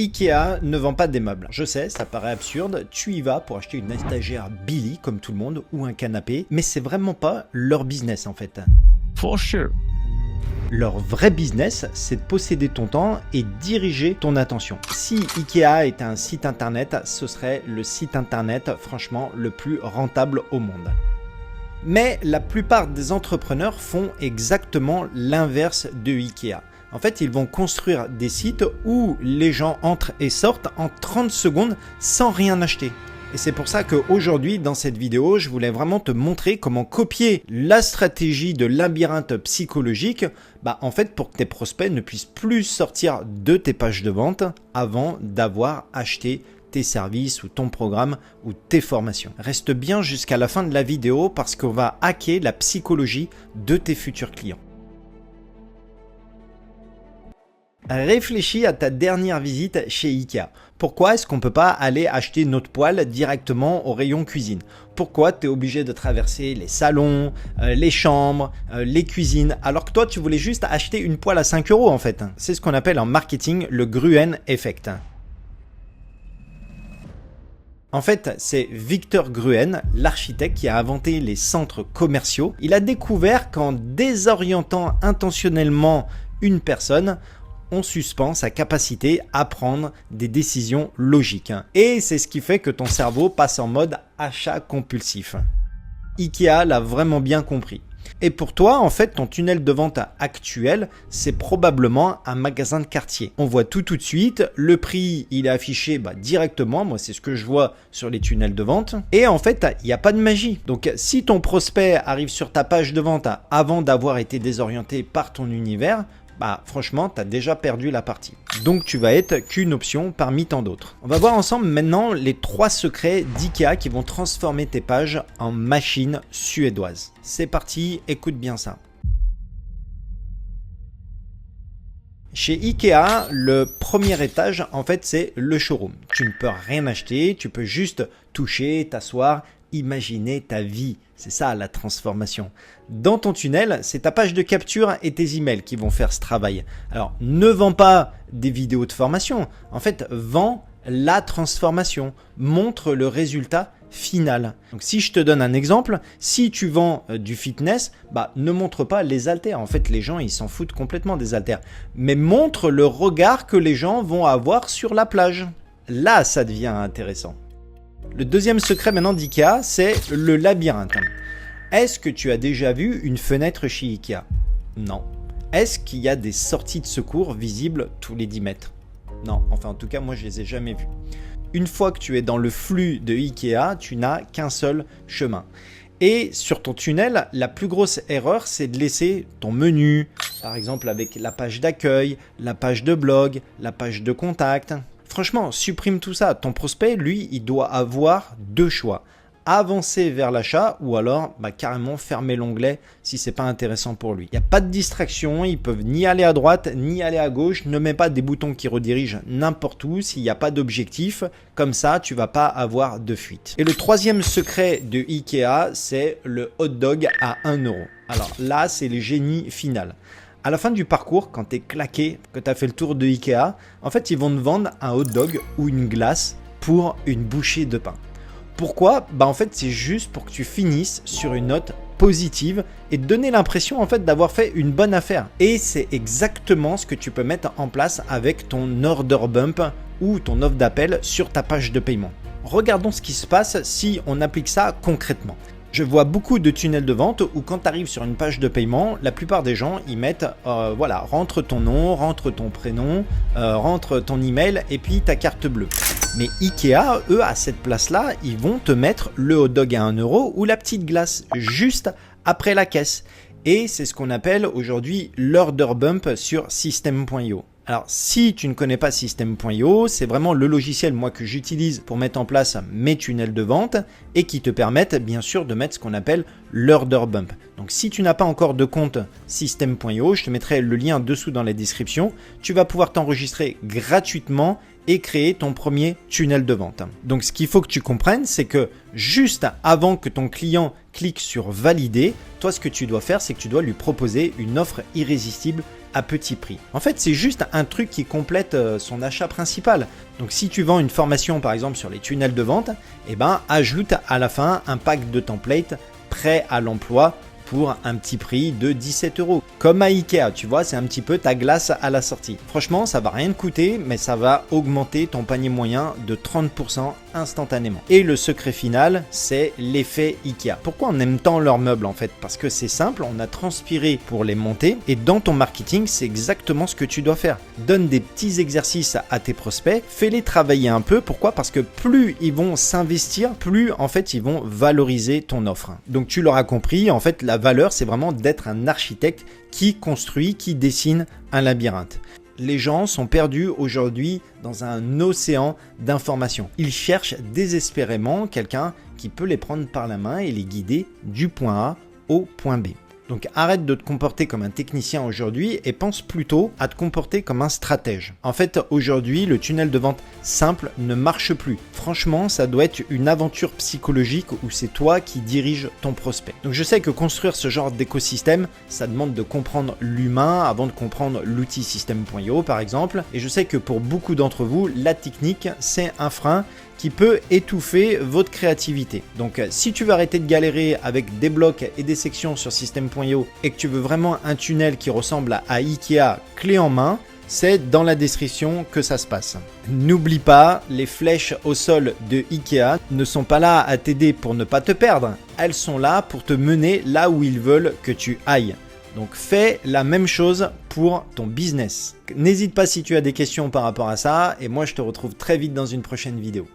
Ikea ne vend pas des meubles. Je sais, ça paraît absurde, tu y vas pour acheter une étagère Billy comme tout le monde ou un canapé, mais c'est vraiment pas leur business en fait. For sure. Leur vrai business, c'est de posséder ton temps et diriger ton attention. Si Ikea était un site internet, ce serait le site internet franchement le plus rentable au monde. Mais la plupart des entrepreneurs font exactement l'inverse de Ikea. En fait, ils vont construire des sites où les gens entrent et sortent en 30 secondes sans rien acheter. Et c'est pour ça qu'aujourd'hui, dans cette vidéo, je voulais vraiment te montrer comment copier la stratégie de labyrinthe psychologique, en fait, pour que tes prospects ne puissent plus sortir de tes pages de vente avant d'avoir acheté tes services ou ton programme ou tes formations. Reste bien jusqu'à la fin de la vidéo parce qu'on va hacker la psychologie de tes futurs clients. Réfléchis à ta dernière visite chez Ikea. Pourquoi est-ce qu'on ne peut pas aller acheter notre poêle directement au rayon cuisine? Pourquoi tu es obligé de traverser les salons, les chambres, les cuisines, alors que toi tu voulais juste acheter une poêle à 5 € en fait? C'est ce qu'on appelle en marketing le Gruen Effect. En fait, c'est Victor Gruen, l'architecte qui a inventé les centres commerciaux. Il a découvert qu'en désorientant intentionnellement une personne, on suspend sa capacité à prendre des décisions logiques. Et c'est ce qui fait que ton cerveau passe en mode achat compulsif. Ikea l'a vraiment bien compris. Et pour toi, en fait, ton tunnel de vente actuel, c'est probablement un magasin de quartier. On voit tout de suite, le prix, il est affiché directement. Moi, c'est ce que je vois sur les tunnels de vente. Et en fait, il n'y a pas de magie. Donc, si ton prospect arrive sur ta page de vente avant d'avoir été désorienté par ton univers, franchement, tu as déjà perdu la partie. Donc, tu vas être qu'une option parmi tant d'autres. On va voir ensemble maintenant les 3 secrets d'Ikea qui vont transformer tes pages en machine suédoise. C'est parti, écoute bien ça. Chez Ikea, le premier étage, en fait, c'est le showroom. Tu ne peux rien acheter, tu peux juste toucher, t'asseoir, imaginer ta vie. C'est ça la transformation. Dans ton tunnel, c'est ta page de capture et tes emails qui vont faire ce travail. Alors, ne vends pas des vidéos de formation. En fait, vends la transformation. Montre le résultat final. Donc, si je te donne un exemple, si tu vends du fitness, ne montre pas les haltères. En fait, les gens, ils s'en foutent complètement des haltères. Mais montre le regard que les gens vont avoir sur la plage. Là, ça devient intéressant. Le deuxième secret maintenant d'Ikea, c'est le labyrinthe. Est-ce que tu as déjà vu une fenêtre chez Ikea? Non. Est-ce qu'il y a des sorties de secours visibles tous les 10 mètres? Non, enfin en tout cas moi je les ai jamais vues. Une fois que tu es dans le flux de Ikea, tu n'as qu'un seul chemin. Et sur ton tunnel, la plus grosse erreur, c'est de laisser ton menu, par exemple avec la page d'accueil, la page de blog, la page de contact. Franchement, supprime tout ça. Ton prospect, lui, il doit avoir 2 choix. Avancer vers l'achat ou alors carrément fermer l'onglet si c'est pas intéressant pour lui. Il n'y a pas de distraction, ils peuvent ni aller à droite ni aller à gauche. Ne mets pas des boutons qui redirigent n'importe où s'il n'y a pas d'objectif. Comme ça, tu vas pas avoir de fuite. Et le troisième secret de Ikea, c'est le hot dog à 1 €. Alors là, c'est le génie final. À la fin du parcours, quand tu es claqué, que tu as fait le tour de Ikea, en fait, ils vont te vendre un hot dog ou une glace pour une bouchée de pain. Pourquoi? En fait, c'est juste pour que tu finisses sur une note positive et te donner l'impression en fait d'avoir fait une bonne affaire. Et c'est exactement ce que tu peux mettre en place avec ton order bump ou ton offre d'appel sur ta page de paiement. Regardons ce qui se passe si on applique ça concrètement. Je vois beaucoup de tunnels de vente où quand tu arrives sur une page de paiement, la plupart des gens ils mettent rentre ton nom, rentre ton prénom, rentre ton email et puis ta carte bleue. Mais Ikea, eux, à cette place-là, ils vont te mettre le hot dog à 1 € ou la petite glace juste après la caisse. Et c'est ce qu'on appelle aujourd'hui l'order bump sur System.io. Alors, si tu ne connais pas System.io, c'est vraiment le logiciel que j'utilise pour mettre en place mes tunnels de vente et qui te permettent bien sûr de mettre ce qu'on appelle l'order bump. Donc, si tu n'as pas encore de compte System.io, je te mettrai le lien dessous dans la description. Tu vas pouvoir t'enregistrer gratuitement et créer ton premier tunnel de vente. Donc, ce qu'il faut que tu comprennes, c'est que juste avant que ton client clique sur valider, toi, ce que tu dois faire, c'est que tu dois lui proposer une offre irrésistible à petit prix. En fait, c'est juste un truc qui complète son achat principal. Donc si tu vends une formation par exemple sur les tunnels de vente, eh ben, ajoute à la fin un pack de templates prêt à l'emploi pour un petit prix de 17 €. Comme à Ikea, tu vois, c'est un petit peu ta glace à la sortie. Franchement, ça va rien te coûter, mais ça va augmenter ton panier moyen de 30% instantanément. Et le secret final, c'est l'effet Ikea. Pourquoi on aime tant leurs meubles en fait? Parce que c'est simple, on a transpiré pour les monter et dans ton marketing, c'est exactement ce que tu dois faire. Donne des petits exercices à tes prospects, fais-les travailler un peu. Pourquoi? Parce que plus ils vont s'investir, plus en fait ils vont valoriser ton offre. Donc tu l'auras compris, en fait la valeur, c'est vraiment d'être un architecte qui construit, qui dessine un labyrinthe. Les gens sont perdus aujourd'hui dans un océan d'informations. Ils cherchent désespérément quelqu'un qui peut les prendre par la main et les guider du point A au point B. Donc arrête de te comporter comme un technicien aujourd'hui et pense plutôt à te comporter comme un stratège. En fait, aujourd'hui, le tunnel de vente simple ne marche plus. Franchement, ça doit être une aventure psychologique où c'est toi qui diriges ton prospect. Donc je sais que construire ce genre d'écosystème, ça demande de comprendre l'humain avant de comprendre l'outil System.io par exemple. Et je sais que pour beaucoup d'entre vous, la technique, c'est un frein qui peut étouffer votre créativité. Donc si tu veux arrêter de galérer avec des blocs et des sections sur System.io et que tu veux vraiment un tunnel qui ressemble à Ikea clé en main, c'est dans la description que ça se passe. N'oublie pas, les flèches au sol de Ikea ne sont pas là à t'aider pour ne pas te perdre, elles sont là pour te mener là où ils veulent que tu ailles. Donc fais la même chose pour ton business. N'hésite pas si tu as des questions par rapport à ça et moi je te retrouve très vite dans une prochaine vidéo.